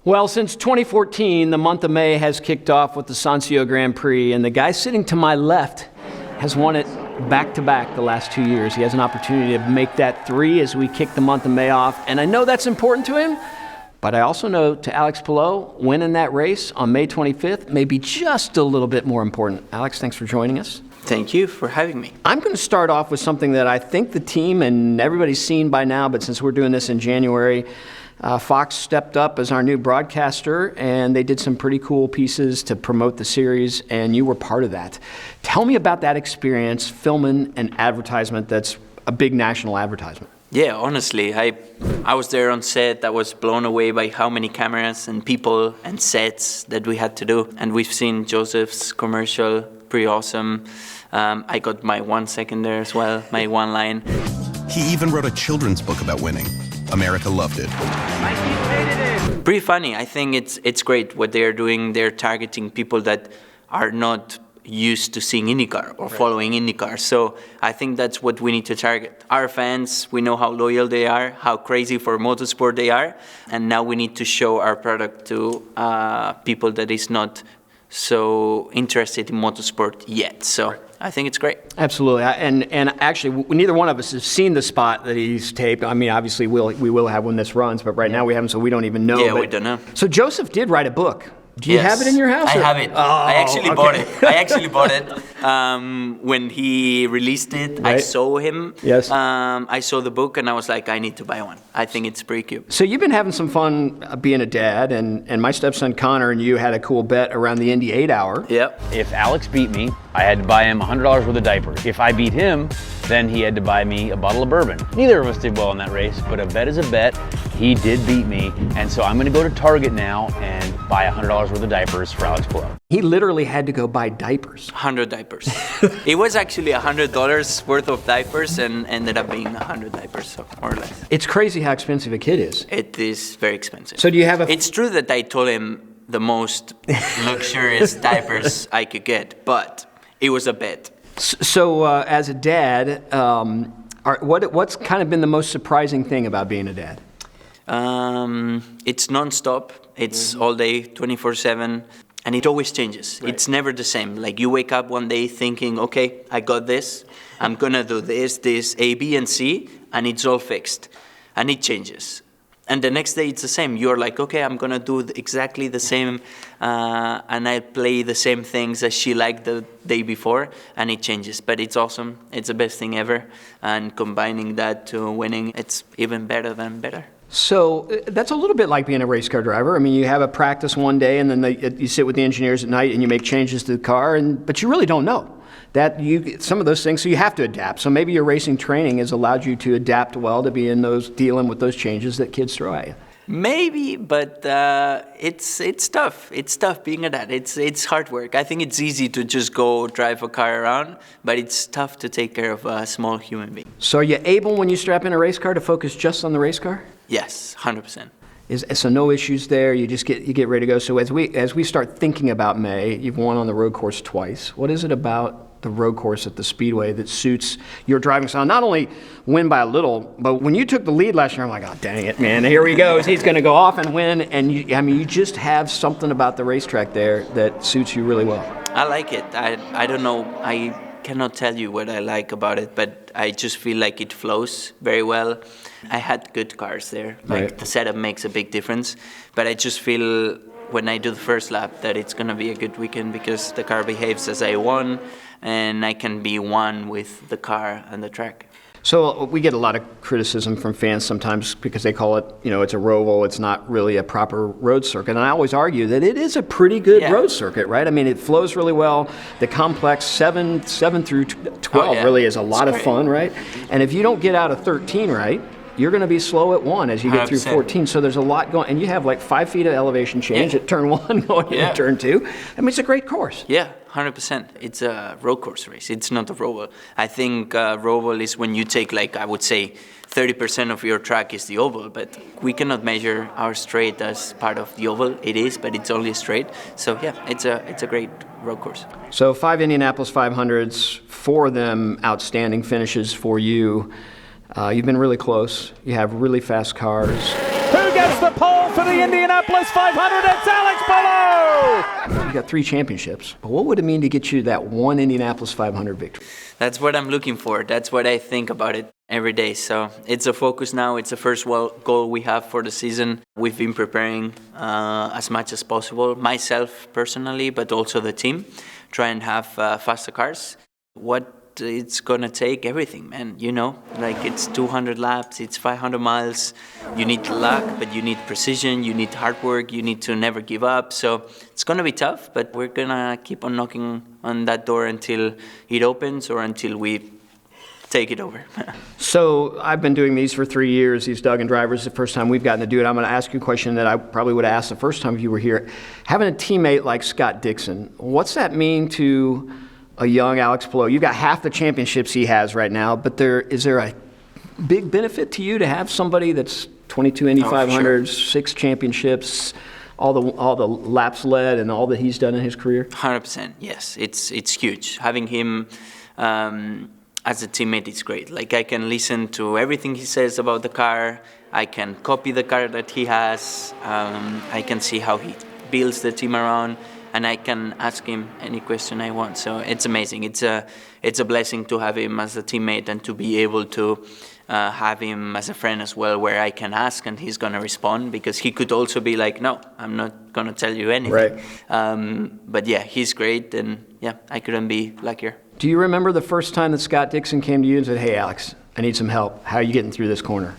Well, since 2014, the month of May has kicked off with the Sancio Grand Prix, and the guy sitting to my left has won it back-to-back the last 2 years. He has an opportunity to make that 3 as we kick the month of May off, and I know that's important to him, but I also know to Alex Palou, winning that race on May 25th may be just a little bit more important. Alex, thanks for joining us. Thank you for having me. I'm going to start off with something that I think the team and everybody's seen by now, but since we're doing this in January, Fox stepped up as our new broadcaster, and they did some pretty cool pieces to promote the series, and you were part of that. Tell me about that experience, filming an advertisement that's a big national advertisement. Yeah, honestly, I was there on set. I was blown away by how many cameras and people and sets that we had to do. And we've seen Joseph's commercial, pretty awesome. I got my 1 second there as well, my one line. He even wrote a children's book about winning. America loved it. Pretty funny. I think it's great what they're doing. They're targeting people that are not used to seeing INDYCAR or following INDYCAR. So I think that's what we need to target. Our fans, we know how loyal they are, how crazy for motorsport they are, and now we need to show our product to people that is not so interested in motorsport yet. So I think it's great. Absolutely, and actually, neither one of us has seen the spot that he's taped. I mean, obviously, we will have when this runs, but right now we haven't, so we don't even know. Yeah, we don't know. So Joseph did write a book. Do you have it in your house? I have it. Oh, I actually bought it. I actually bought it when he released it. Right. I saw him. Yes. I saw the book and I was like, I need to buy one. I think it's pretty cute. So you've been having some fun being a dad, and my stepson Connor and you had a cool bet around the Indy 8 hour. Yep. If Alex beat me, I had to buy him $100 worth of diapers. If I beat him, then he had to buy me a bottle of bourbon. Neither of us did well in that race, but a bet is a bet. He did beat me, and so I'm gonna go to Target now and buy $100 worth of diapers for Alex Palou. He literally had to go buy diapers. 100 diapers. It was actually $100 worth of diapers and ended up being 100 diapers, so more or less. It's crazy how expensive a kid is. It is very expensive. So do you have a... It's true that I told him the most luxurious diapers I could get, but it was a bet. So as a dad, what's kind of been the most surprising thing about being a dad? It's non-stop. It's all day, 24/7, and it always changes. Right. It's never the same. Like you wake up one day thinking, okay, I got this. I'm gonna do this, A, B, and C, and it's all fixed, and it changes. And the next day it's the same. You're like, okay, I'm gonna do exactly the same, and I play the same things as she liked the day before, and it changes. But it's awesome. It's the best thing ever, and combining that to winning, it's even better than better. So that's a little bit like being a race car driver. I mean, you have a practice one day, and then you sit with the engineers at night, and you make changes to the car, but you really don't know that some of those things. So you have to adapt. So maybe your racing training has allowed you to adapt well to be dealing with those changes that kids throw at you. Maybe, but it's tough. It's tough being a dad. It's hard work. I think it's easy to just go drive a car around, but it's tough to take care of a small human being. So are you able, when you strap in a race car, to focus just on the race car? Yes, 100%. So no issues there. You just get ready to go. So as we start thinking about May, you've won on the road course twice. What is it about the road course at the Speedway that suits your driving style? Not only win by a little, but when you took the lead last year, I'm like, oh, dang it, man, here he goes. He's going to go off and win. And you just have something about the racetrack there that suits you really well. I like it. I don't know. I cannot tell you what I like about it, but I just feel like it flows very well. I had good cars there. Like the setup makes a big difference, but I just feel when I do the first lap that it's going to be a good weekend because the car behaves as I want, and I can be one with the car and the track. So we get a lot of criticism from fans sometimes because they call it, it's a roval, it's not really a proper road circuit. And I always argue that it is a pretty good road circuit, right? I mean, it flows really well. The complex 7 through 12 really is a lot of fun, right? And if you don't get out of 13 right, you're going to be slow at 1 as you get through 14. So there's a lot going, and you have like 5 feet of elevation change at turn 1 going into turn 2. I mean, it's a great course. Yeah, 100%. It's a road course race. It's not a roval. I think roval is when you take, like, I would say 30% of your track is the oval, but we cannot measure our straight as part of the oval. It is, but it's only straight. So yeah, it's a great road course. So 5 Indianapolis 500s, 4 of them outstanding finishes for you. You've been really close. You have really fast cars. Who gets the pole for the Indianapolis 500, it's Alex Palou! You got 3 championships, but what would it mean to get you that one Indianapolis 500 victory? That's what I'm looking for. That's what I think about it every day. So it's a focus now. It's the first goal we have for the season. We've been preparing as much as possible, myself personally, but also the team, try and have faster cars. What it's gonna take, everything, man, you know, like it's 200 laps, it's 500 miles. You need luck, but you need precision, you need hard work, you need to never give up. So it's gonna be tough, but we're gonna keep on knocking on that door until it opens or until we take it over. So I've been doing these for 3 years, these Duggan drivers. The first time we've gotten to do it, I'm going to ask you a question that I probably would have asked the first time if you were here. Having a teammate like Scott Dixon, what's that mean to a young Alex Palou? You've got half the championships he has right now, but is there a big benefit to you to have somebody that's 22 Indy 500s, 6 championships, all the laps led and all that he's done in his career? 100%, yes. It's huge. Having him as a teammate is great. Like, I can listen to everything he says about the car. I can copy the car that he has. I can see how he builds the team around, and I can ask him any question I want. So it's amazing. It's a blessing to have him as a teammate and to be able to have him as a friend as well, where I can ask and he's going to respond, because he could also be like, no, I'm not going to tell you anything. Right. But yeah, he's great, and yeah, I couldn't be luckier. Do you remember the first time that Scott Dixon came to you and said, hey, Alex, I need some help. How are you getting through this corner?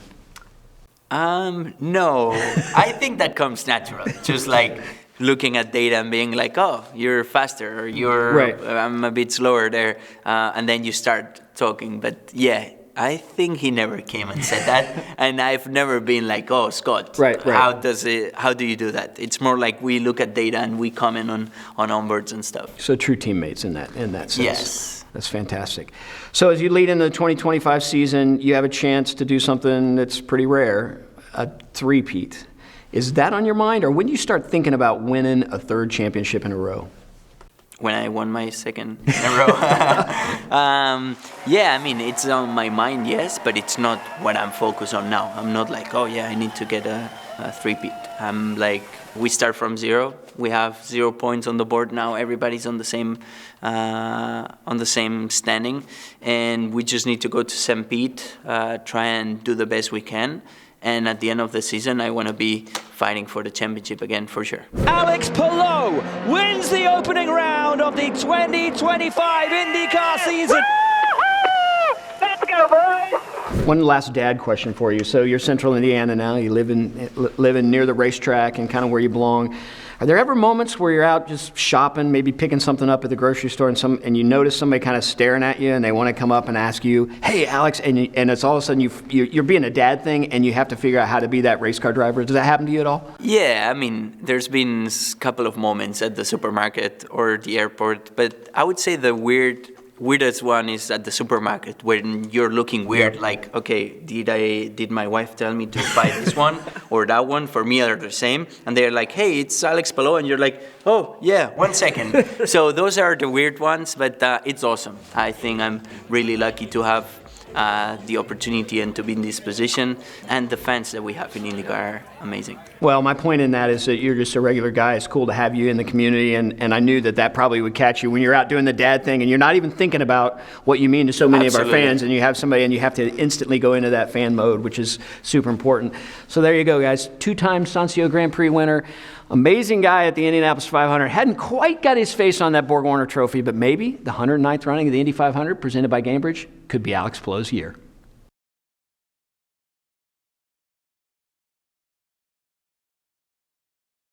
No. I think that comes natural. Just like looking at data and being like, oh, you're faster, or I'm a bit slower there. And then you start talking. But yeah, I think he never came and said that. And I've never been like, oh, Scott, how do you do that? It's more like we look at data and we comment on onboards and stuff. So true teammates in that sense. Yes. That's fantastic. So as you lead into the 2025 season, you have a chance to do something that's pretty rare, a three-peat. Is that on your mind, or when do you start thinking about winning a 3rd championship in a row? When I won my 2nd in a row. Yeah, I mean, it's on my mind, yes, but it's not what I'm focused on now. I'm not like, oh yeah, I need to get a three-peat. I'm like, we start from 0. We have 0 points on the board now. Everybody's on the same standing, and we just need to go to St. Pete, try and do the best we can. And at the end of the season, I want to be fighting for the championship again, for sure. Alex Palou wins the opening round of the 2025 IndyCar season. Let's go, boys! One last dad question for you. So you're Central Indiana now. You live in near the racetrack and kind of where you belong. Are there ever moments where you're out just shopping, maybe picking something up at the grocery store, and you notice somebody kind of staring at you, and they want to come up and ask you, "Hey, Alex," and it's all of a sudden you're being a dad thing, and you have to figure out how to be that race car driver? Does that happen to you at all? Yeah, I mean, there's been a couple of moments at the supermarket or the airport, but I would say the weirdest one is at the supermarket, when you're looking weird, like, okay, did my wife tell me to buy this one or that one? For me, they're the same, and they're like, hey, it's Alex Palou, and you're like, oh yeah, 1 second. So those are the weird ones, but it's awesome. I think I'm really lucky to have the opportunity and to be in this position, and the fans that we have in IndyCar are amazing. Well, my point in that is that you're just a regular guy. It's cool to have you in the community, and I knew that probably would catch you when you're out doing the dad thing, and you're not even thinking about what you mean to so many Absolutely. of our fans, and you have somebody, and you have to instantly go into that fan mode, which is super important. So there you go, guys. 2-time Sancio Grand Prix winner. Amazing guy at the Indianapolis 500. Hadn't quite got his face on that Borg Warner trophy, but maybe the 109th running of the Indy 500 presented by Gamebridge could be Alex Palou's year.